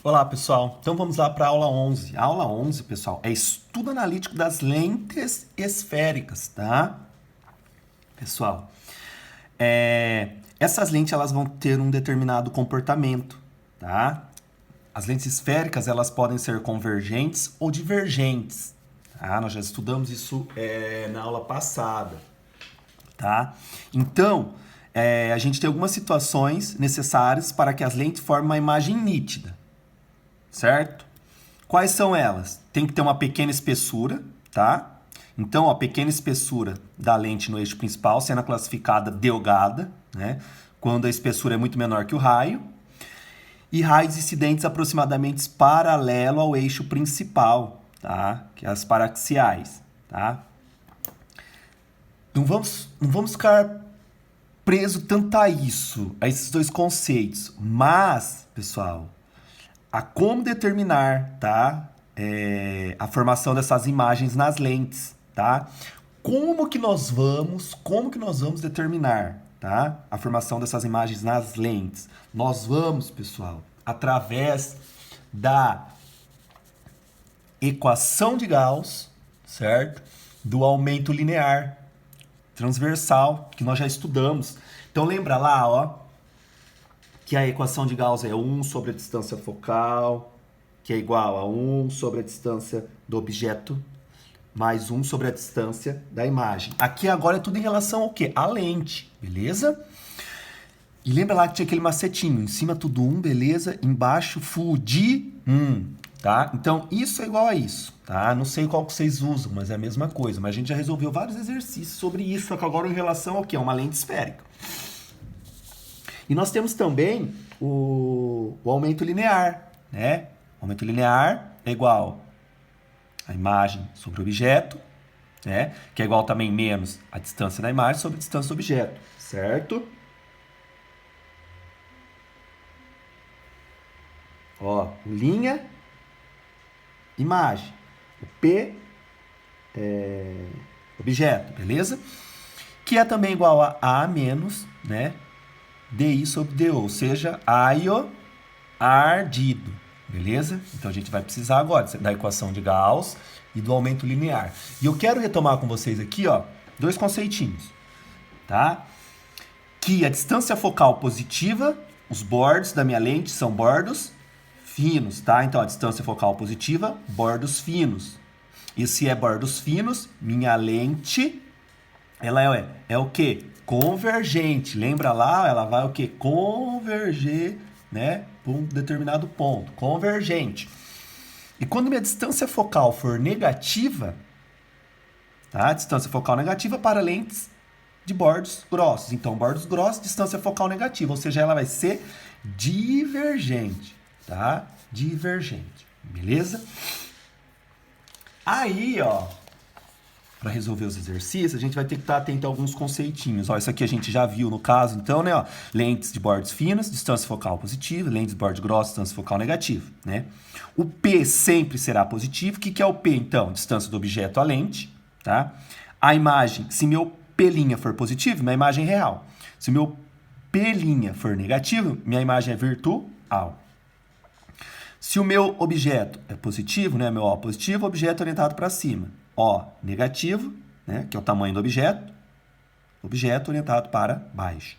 Olá, pessoal. Então vamos lá para a aula 11. A aula 11, pessoal, é estudo analítico das lentes esféricas, tá? Pessoal, essas lentes elas vão ter um determinado comportamento, tá? As lentes esféricas elas podem ser convergentes ou divergentes, tá? Nós já estudamos isso na aula passada, tá? Então, a gente tem algumas situações necessárias para que as lentes formem uma imagem nítida. Certo? Quais são elas? Tem que ter uma pequena espessura, tá? Então, a pequena espessura da lente no eixo principal sendo classificada delgada, né? Quando a espessura é muito menor que o raio. E raios incidentes aproximadamente paralelo ao eixo principal, tá? Que é as paraxiais, tá? Não vamos ficar preso tanto a isso, a esses dois conceitos. Mas, pessoal, a como determinar, tá? A formação dessas imagens nas lentes, tá? Como que nós vamos determinar, tá? A formação dessas imagens nas lentes? Nós vamos, pessoal, através da equação de Gauss, certo? Do aumento linear transversal, que nós já estudamos. Então lembra lá, ó, que a equação de Gauss é 1 sobre a distância focal, que é igual a 1 sobre a distância do objeto, mais 1 sobre a distância da imagem. Aqui agora é tudo em relação ao quê? A lente, beleza? E lembra lá que tinha aquele macetinho, em cima tudo 1, beleza? Embaixo full de 1, tá? Então, isso é igual a isso, tá? Não sei qual que vocês usam, mas é a mesma coisa. Mas a gente já resolveu vários exercícios sobre isso, só que agora em relação ao quê? A uma lente esférica. E nós temos também o aumento linear, né? O aumento linear é igual a imagem sobre o objeto, né? Que é igual também menos a distância da imagem sobre a distância do objeto, certo? Ó, linha, imagem. O P objeto, beleza? Que é também igual a A menos, né? DI sobre DO, ou seja, aio ardido, beleza? Então a gente vai precisar agora da equação de Gauss e do aumento linear. E eu quero retomar com vocês aqui, ó, dois conceitinhos, tá? Que a distância focal positiva, os bordos da minha lente são bordos finos, tá? Então a distância focal positiva, bordos finos. E se é bordos finos, minha lente ela é o quê? Convergente. Lembra lá? Ela vai o quê? Converger, né? Para um determinado ponto. Convergente. E quando minha distância focal for negativa, tá? Distância focal negativa para lentes de bordos grossos. Então, bordos grossos, distância focal negativa. Ou seja, ela vai ser divergente, tá? Divergente. Beleza? Aí, ó, para resolver os exercícios, a gente vai ter que estar atento a alguns conceitinhos. Ó, isso aqui a gente já viu no caso, então, né? Ó, lentes de bordos finos, distância focal positiva, lentes de bordos grossos, distância focal negativa, né? O P sempre será positivo. O que é o P, então? Distância do objeto à lente, tá? A imagem, se meu P' for positivo, minha imagem é real. Se meu P' for negativo, minha imagem é virtual. Se o meu objeto é positivo, né? Meu O positivo, objeto orientado para cima. O negativo, né, que é o tamanho do objeto orientado para baixo.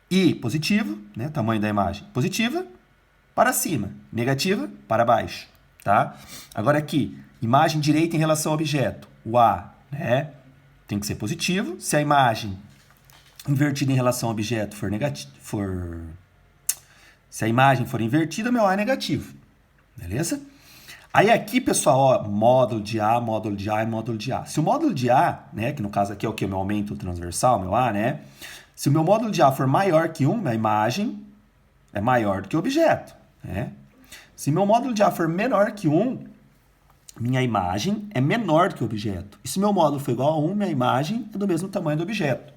I positivo, né, tamanho da imagem positiva, para cima, negativa, para baixo, tá? Agora aqui, imagem direita em relação ao objeto, o A, né, tem que ser positivo. Se a imagem invertida em relação ao objeto se a imagem for invertida, meu A é negativo, beleza? Aí aqui, pessoal, ó, módulo de A, módulo de A e módulo de A. Se o módulo de A, né, que no caso aqui é o que? O meu aumento transversal, meu A, né? Se o meu módulo de A for maior que 1, minha imagem é maior do que o objeto, né? Se meu módulo de A for menor que 1, minha imagem é menor do que o objeto. E se meu módulo for igual a 1, minha imagem é do mesmo tamanho do objeto,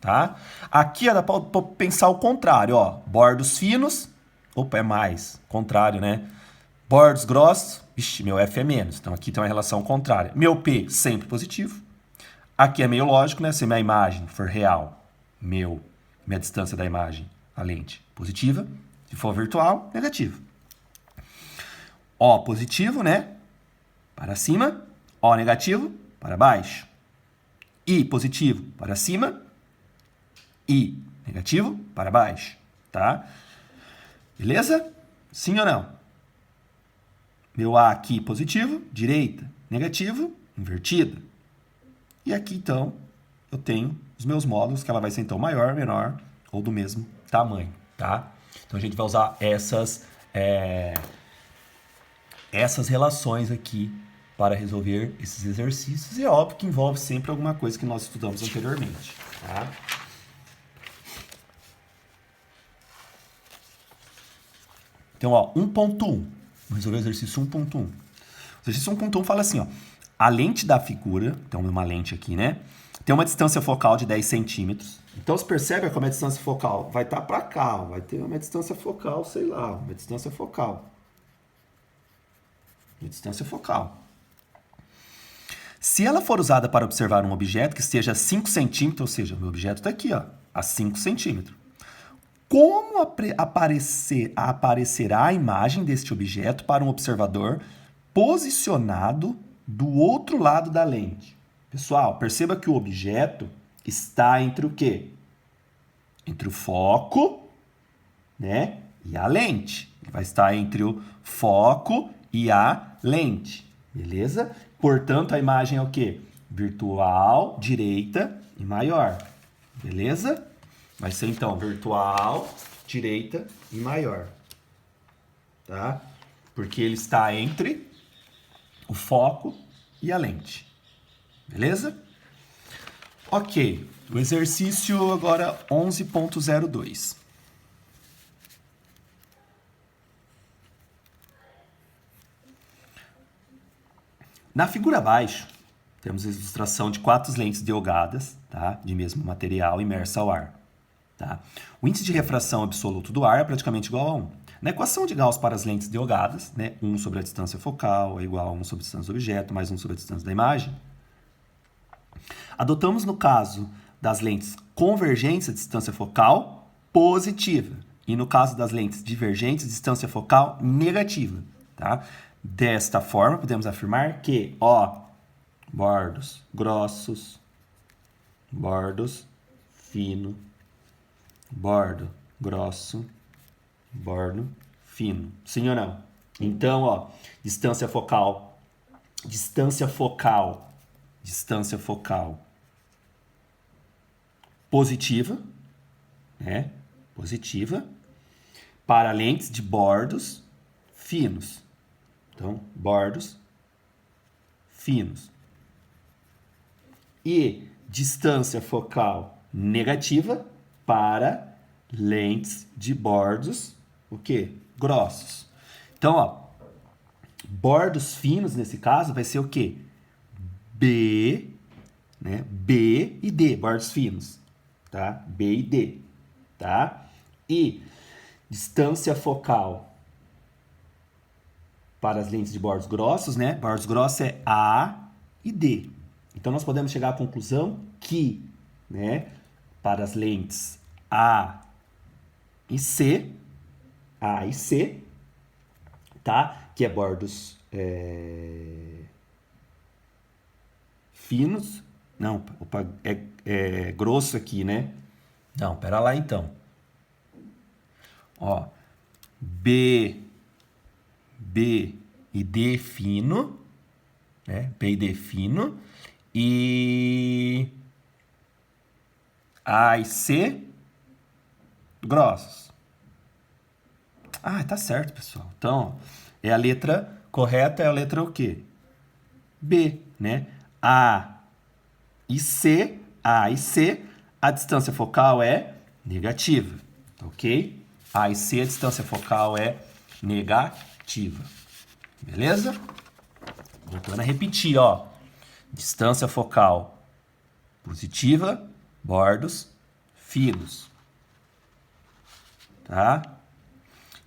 tá? Aqui dá para pensar o contrário, ó. Bordos finos, opa, é mais, contrário, né? Bordos grossos, vixe, meu F é menos. Então aqui tem uma relação contrária. Meu P sempre positivo. Aqui é meio lógico, né? Se minha imagem for real, minha distância da imagem, a lente, positiva. Se for virtual, negativo. O positivo, né? Para cima. O negativo, para baixo. I positivo, para cima. I negativo, para baixo. Tá? Beleza? Sim ou não? Meu A aqui positivo, direita. Negativo, invertida. E aqui, então, eu tenho os meus módulos, que ela vai ser, então, maior, menor ou do mesmo tamanho, tá? Então, a gente vai usar essas relações aqui para resolver esses exercícios. E é óbvio que envolve sempre alguma coisa que nós estudamos anteriormente, tá? Então, ó, 1.1. Vamos resolver o exercício 1.1. O exercício 1.1 fala assim, ó. A lente da figura, então uma lente aqui, né? Tem uma distância focal de 10 centímetros. Então, você percebe como é a distância focal? Vai estar para cá, ó. Vai ter uma distância focal, sei lá, uma distância focal. Uma distância focal. Se ela for usada para observar um objeto que esteja a 5 centímetros, ou seja, o meu objeto está aqui, ó, a 5 centímetros. Como aparecerá a imagem deste objeto para um observador posicionado do outro lado da lente? Pessoal, perceba que o objeto está entre o quê? Entre o foco, né, e a lente. Ele vai estar entre o foco e a lente, beleza? Portanto, a imagem é o quê? Virtual, direita e maior, beleza? Vai ser, então, virtual, direita e maior, tá? Porque ele está entre o foco e a lente, beleza? Ok, o exercício agora 11.02. Na figura abaixo, temos a ilustração de 4 lentes delgadas, tá? De mesmo material imersa ao ar. Tá? O índice de refração absoluto do ar é praticamente igual a 1. Na equação de Gauss para as lentes delgadas, né, 1 sobre a distância focal é igual a 1 sobre a distância do objeto, mais 1 sobre a distância da imagem. Adotamos, no caso das lentes convergentes, a distância focal positiva. E no caso das lentes divergentes, distância focal negativa. Tá? Desta forma, podemos afirmar que, ó, bordos grossos, bordos fino, bordo grosso, bordo fino. Sim ou não? Então, ó, distância focal positiva, né? Positiva para lentes de bordos finos. Então, bordos finos. E distância focal negativa para lentes de bordos, o quê? Grossos. Então, ó, bordos finos, nesse caso, vai ser o quê? B, né? B e D, bordos finos, tá? B e D, tá? E distância focal para as lentes de bordos grossos, né? Bordos grossos é A e D. Então, nós podemos chegar à conclusão que, né, para as lentes A e C, tá? Que é bordos finos. Não, opa, é grosso aqui, né? Não, pera lá então. Ó, B e D fino, né? B e D fino. E A e C grossos. Ah, tá certo, pessoal. Então, é a letra correta, é a letra o quê? B, né? A e C, a distância focal é negativa, ok? A e C, a distância focal é negativa. Beleza? Voltando a repetir, ó. Distância focal positiva, bordos finos. Tá?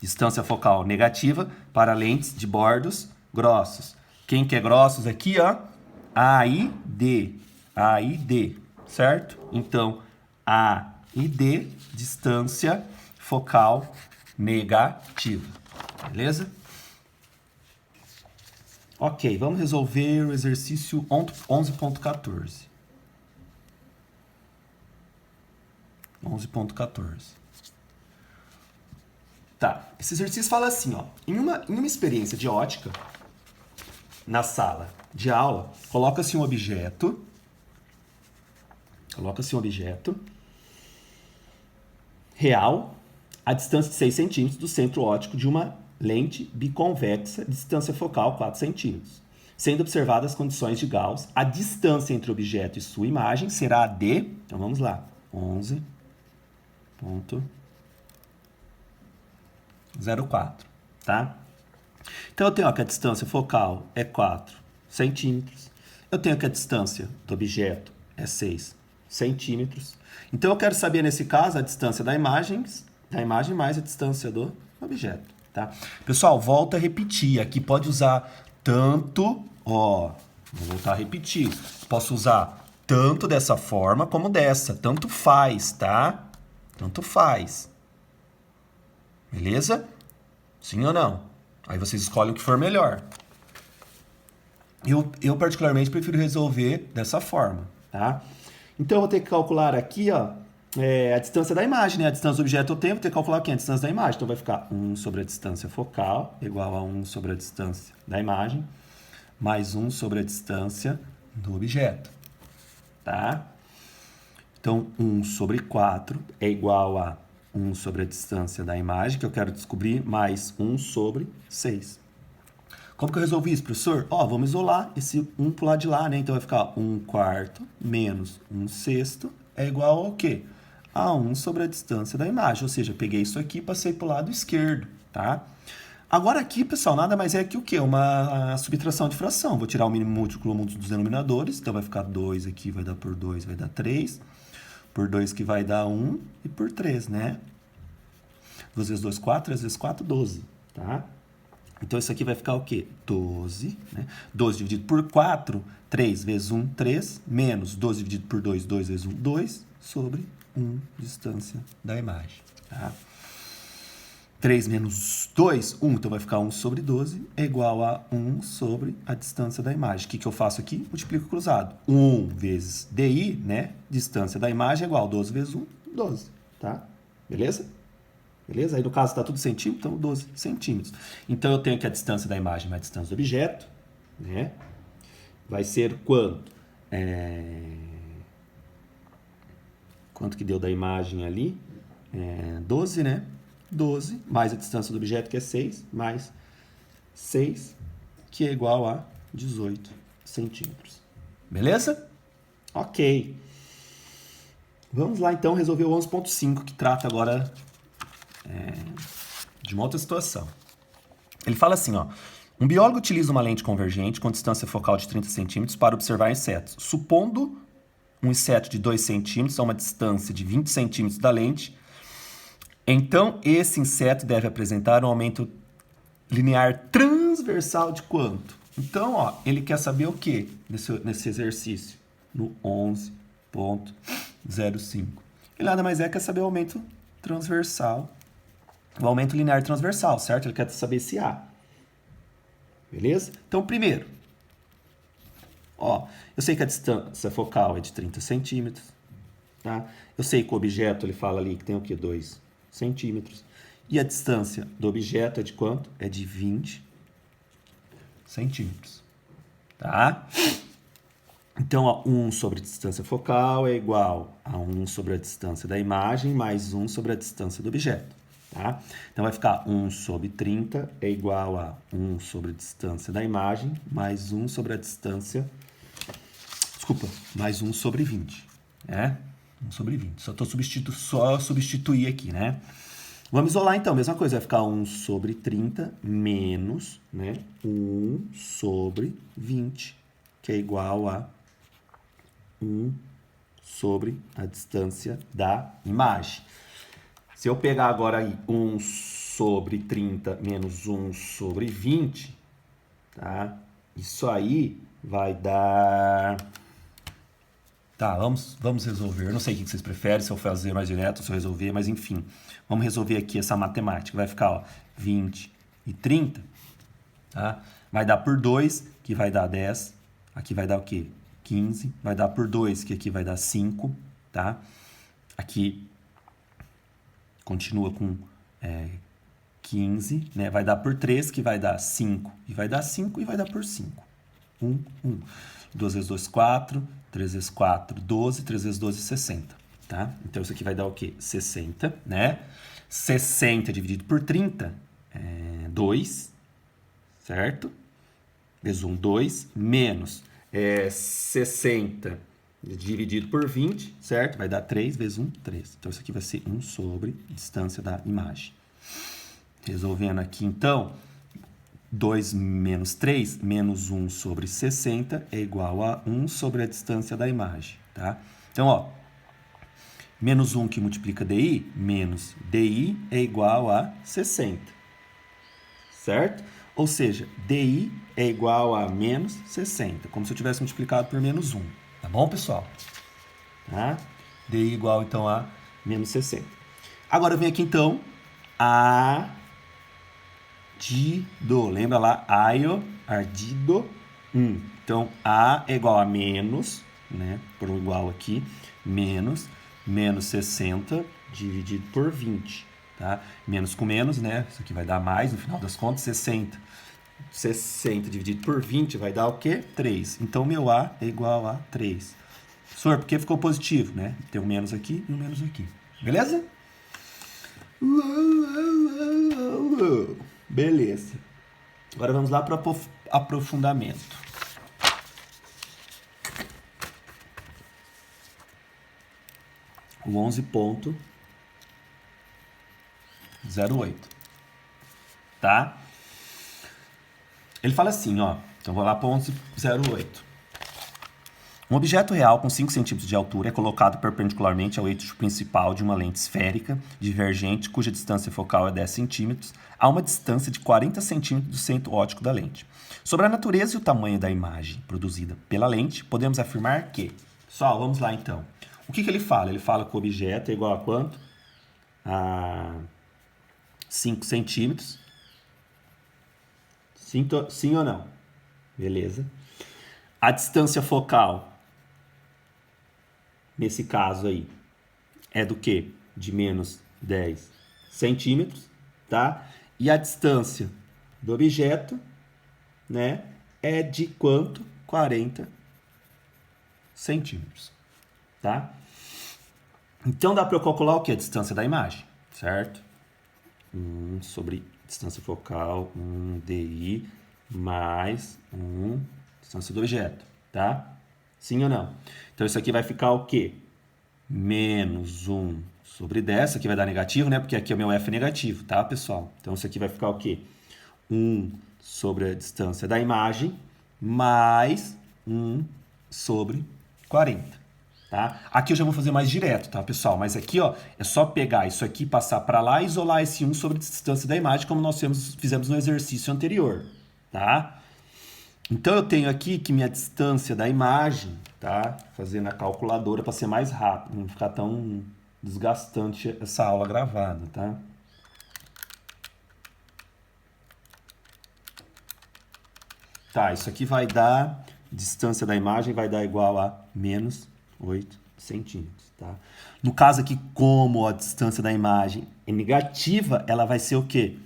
Distância focal negativa para lentes de bordos grossos. Quem que é grossos aqui, ó? A e D. A e D, certo? Então, A e D, distância focal negativa. Beleza? Ok, vamos resolver o exercício 11.14. 11.14. Tá, esse exercício fala assim, ó. Em uma experiência de ótica, na sala de aula, coloca-se um objeto real a distância de 6 centímetros do centro óptico de uma lente biconvexa, distância focal 4 centímetros. Sendo observadas as condições de Gauss, a distância entre o objeto e sua imagem será a de... Então vamos lá. 11.04, tá? Então eu tenho que a distância focal é 4 centímetros. Eu tenho que a distância do objeto é 6 centímetros. Então eu quero saber, nesse caso, a distância da imagem mais a distância do objeto, tá? Pessoal, volta a repetir. Aqui pode usar tanto, ó, vou voltar a repetir. Posso usar tanto dessa forma como dessa. Tanto faz, tá? Tanto faz. Beleza? Sim ou não? Aí vocês escolhem o que for melhor. Eu particularmente prefiro resolver dessa forma, tá? Então eu vou ter que calcular aqui, ó, a distância da imagem, né? A distância do objeto eu tenho, vou ter que calcular aqui a distância da imagem. Então vai ficar 1 sobre a distância focal igual a 1 sobre a distância da imagem mais 1 sobre a distância do objeto, tá? Então 1 sobre 4 é igual a 1 sobre a distância da imagem, que eu quero descobrir, mais 1 sobre 6. Como que eu resolvi isso, professor? Ó, vamos isolar esse 1 pro lado de lá, né? Então vai ficar 1/4 menos 1/6 é igual ao quê? A 1 sobre a distância da imagem. Ou seja, peguei isso aqui e passei pro lado esquerdo, tá? Agora aqui, pessoal, nada mais é que o quê? Uma subtração de fração. Vou tirar o mínimo múltiplo dos denominadores. Então vai ficar 2 aqui, vai dar por 2, vai dar 3. Por 2 que vai dar 1 e por 3, né? 2 vezes 2, 4, 3 vezes 4, 12, tá? Então, isso aqui vai ficar o quê? 12, né? 12 dividido por 4, 3 vezes 1, 3, menos 12 dividido por 2, 2 vezes 1, 2, sobre 1, distância da imagem, tá? 3 menos 2, 1, então vai ficar 1 sobre 12, é igual a 1 sobre a distância da imagem. O que eu faço aqui? Multiplico cruzado. 1 vezes DI, né? Distância da imagem é igual a 12 vezes 1, 12, tá? Beleza? Beleza? Aí no caso está tudo centímetro, então 12 centímetros. Então eu tenho que a distância da imagem mais a distância do objeto, né? Vai ser quanto? Quanto que deu da imagem ali? 12, né? 12 mais a distância do objeto, que é 6, mais 6, que é igual a 18 centímetros. Beleza? Ok. Vamos lá, então, resolver o 11.5, que trata agora de uma outra situação. Ele fala assim, ó. Um biólogo utiliza uma lente convergente com distância focal de 30 centímetros para observar insetos. Supondo um inseto de 2 centímetros a uma distância de 20 centímetros da lente, então esse inseto deve apresentar um aumento linear transversal de quanto? Então, ó, ele quer saber o que nesse exercício? No 11.05. Ele nada mais quer saber o aumento transversal. O aumento linear transversal, certo? Ele quer saber esse A. Beleza? Então, primeiro, ó, eu sei que a distância focal é de 30 centímetros, tá? Eu sei que o objeto, ele fala ali que tem o quê? 2 centímetros. E a distância do objeto é de quanto? É de 20 centímetros, tá? Então, ó, 1 sobre a distância focal é igual a 1 sobre a distância da imagem mais 1 sobre a distância do objeto. Tá? Então, vai ficar 1 sobre 30 é igual a 1 sobre a distância da imagem mais 1 sobre a distância... Desculpa, mais 1 sobre 20. 1 sobre 20. Só substituir aqui, né? Vamos isolar, então. Mesma coisa, vai ficar 1 sobre 30 menos, né, 1 sobre 20, que é igual a 1 sobre a distância da imagem. Se eu pegar agora aí 1 sobre 30 menos 1 sobre 20, tá? Isso aí vai dar... Tá, vamos resolver. Eu não sei o que vocês preferem, se eu fazer mais direto, se eu resolver, mas enfim. Vamos resolver aqui essa matemática. Vai ficar, ó, 20 e 30. tá? Vai dar por 2, que vai dar 10. Aqui vai dar o quê? 15. Vai dar por 2, que aqui vai dar 5, tá? Aqui continua com 15, né? Vai dar por 3, que vai dar 5. E vai dar 5 e vai dar por 5. 1, 1. 2 vezes 2, 4. 3 vezes 4, 12. 3 vezes 12, 60, tá? Então, isso aqui vai dar o quê? 60, né? 60 dividido por 30 é 2, certo? Vezes 1, 2, menos 60 dividido por 20, certo? Vai dar 3 vezes 1, 3. Então, isso aqui vai ser 1 sobre distância da imagem. Resolvendo aqui, então, 2 menos 3, menos 1 sobre 60 é igual a 1 sobre a distância da imagem, tá? Então, ó, menos 1 que multiplica DI, menos DI é igual a 60, certo? Ou seja, DI é igual a menos 60, como se eu tivesse multiplicado por menos 1, tá bom, pessoal? Tá? DI igual, então, a menos 60. Agora, vem aqui, então, ardido. Lembra lá? Ardido 1. Então, A é igual a menos, né? Por um igual aqui, menos 60 dividido por 20, tá? Menos com menos, né? Isso aqui vai dar mais, no final das contas, 60. 60 dividido por 20 vai dar o quê? 3. Então, meu A é igual a 3. Professor, porque ficou positivo, né? Tem um menos aqui e um menos aqui. Beleza? Beleza. Agora vamos lá para o aprofundamento. O 11.08. Tá? Ele fala assim, ó. Então vou lá para o 11.08. Um objeto real com 5 cm de altura é colocado perpendicularmente ao eixo principal de uma lente esférica divergente cuja distância focal é 10 cm a uma distância de 40 cm do centro óptico da lente. Sobre a natureza e o tamanho da imagem produzida pela lente, podemos afirmar que... Pessoal, vamos lá então. O que ele fala? Ele fala que o objeto é igual a quanto? A 5 centímetros. Sim ou não? Beleza. A distância focal, nesse caso aí, é do quê? De menos 10 centímetros, tá? E a distância do objeto, né, é de quanto? 40 centímetros, tá? Então, dá para eu calcular o quê? A distância da imagem, certo? Sobre distância focal, DI, mais distância do objeto, tá? Sim ou não? Então, isso aqui vai ficar o quê? Menos 1 sobre 10. Isso aqui vai dar negativo, né? Porque aqui o meu F é negativo, tá, pessoal? Então, isso aqui vai ficar o quê? 1 sobre a distância da imagem, mais 1 sobre 40, tá? Aqui eu já vou fazer mais direto, tá, pessoal? Mas aqui, ó, é só pegar isso aqui, passar para lá e isolar esse 1 sobre a distância da imagem, como nós fizemos no exercício anterior, tá? Então, eu tenho aqui que minha distância da imagem, tá? Fazer na calculadora para ser mais rápido, não ficar tão desgastante essa aula gravada, tá? Tá, isso aqui vai dar, distância da imagem vai dar igual a menos 8 centímetros, tá? No caso aqui, como a distância da imagem é negativa, ela vai ser o quê?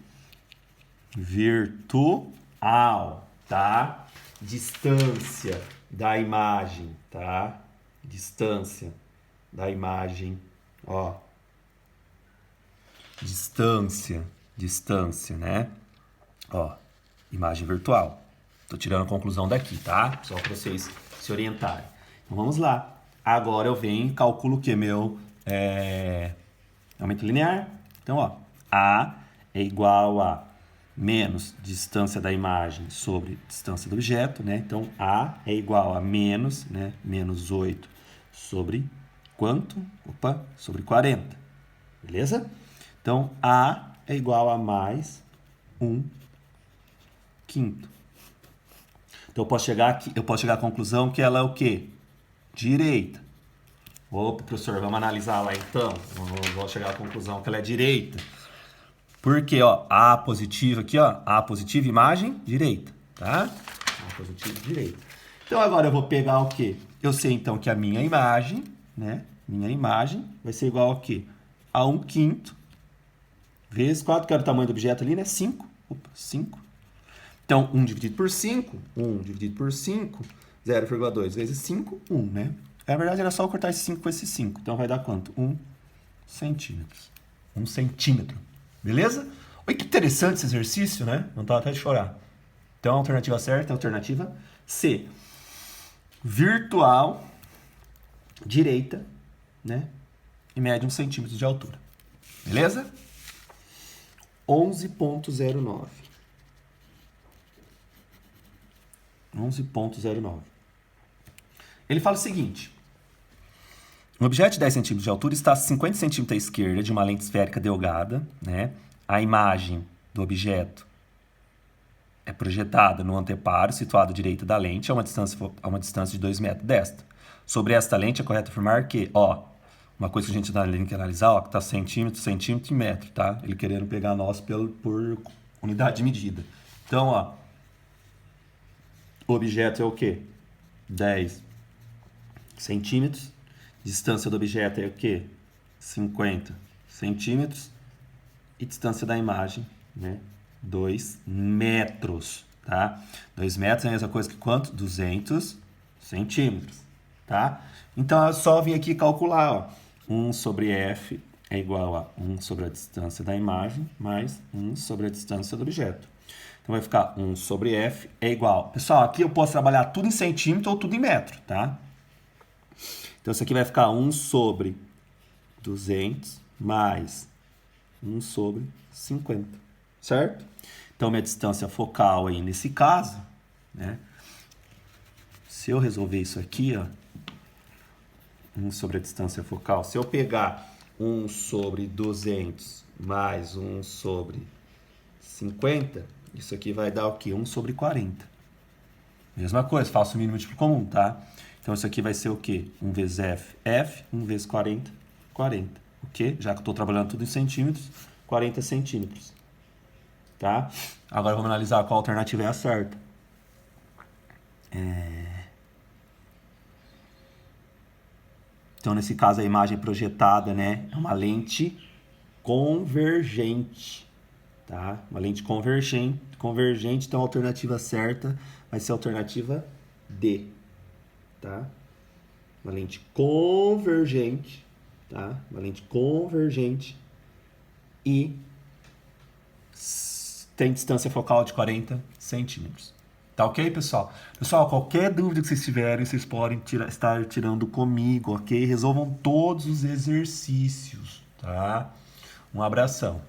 Virtual, tá? Distância da imagem, tá? Distância da imagem, ó. Distância, né? Ó, imagem virtual. Tô tirando a conclusão daqui, tá? Só para vocês se orientarem. Então, vamos lá. Agora eu venho e calculo o que? Meu aumento linear. Então, ó, A é igual a menos distância da imagem sobre distância do objeto, né? Então, A é igual a menos, né? Menos 8 sobre quanto? Opa, sobre 40. Beleza? Então, A é igual a mais 1/5. Então, eu posso chegar à conclusão que ela é o quê? Direita. Opa, professor, vamos analisar lá então. Vou chegar à conclusão que ela é direita. Porque, ó, A positivo aqui, ó, A positivo, imagem direita, tá? A positivo, direita. Então, agora eu vou pegar o quê? Eu sei, então, que a minha imagem, né? Minha imagem vai ser igual a quê? A 1/5 vezes 4, que era o tamanho do objeto ali, né? 5. Opa, 5. Então, 1 dividido por 5, 1 dividido por 5, 0,2 vezes 5, 1, né? Na verdade, era só eu cortar esse 5 com esse 5. Então, vai dar quanto? 1 centímetro. 1 centímetro. Beleza? Olha que interessante esse exercício, né? Não tava até de chorar. Então, a alternativa certa é a alternativa C. Virtual, direita, né? E mede 1 centímetro de altura. Beleza? 11.09. 11.09. Ele fala o seguinte. Um objeto de 10 centímetros de altura está a 50 centímetros à esquerda de uma lente esférica delgada, né? A imagem do objeto é projetada no anteparo, situado à direita da lente, a uma distância de 2 metros desta. Sobre esta lente é correto afirmar que, ó, uma coisa que a gente tem que analisar, ó, que está centímetro e metro, tá? Ele querendo pegar nós por unidade de medida. Então, ó, o objeto é o quê? 10 centímetros. Distância do objeto é o quê? 50 centímetros. E distância da imagem, né? 2 metros, tá? 2 metros é a mesma coisa que quanto? 200 centímetros, tá? Então, é só vir aqui calcular, ó. 1 sobre F é igual a 1 sobre a distância da imagem mais 1 sobre a distância do objeto. Então, vai ficar 1 sobre F é igual... Pessoal, aqui eu posso trabalhar tudo em centímetro ou tudo em metro, tá? Então, isso aqui vai ficar 1 sobre 200 mais 1 sobre 50, certo? Então, minha distância focal aí nesse caso, né? Se eu resolver isso aqui, ó, 1 sobre a distância focal, se eu pegar 1 sobre 200 mais 1 sobre 50, isso aqui vai dar o quê? 1 sobre 40. Mesma coisa, faço o mínimo múltiplo comum, tá? Então, isso aqui vai ser o quê? 1 vezes F, F, 1 vezes 40, 40. O quê? Já que eu estou trabalhando tudo em centímetros, 40 centímetros. Tá? Agora vamos analisar qual alternativa é a certa. Então, nesse caso, a imagem projetada, né, é uma lente convergente. Tá? Uma lente convergente, então a alternativa certa vai ser a alternativa D. Tá? Uma lente convergente, tá? Uma lente convergente e tem distância focal de 40 centímetros. Tá ok, pessoal? Pessoal, qualquer dúvida que vocês tiverem, vocês podem estar tirando comigo, ok? Resolvam todos os exercícios, tá? Um abração.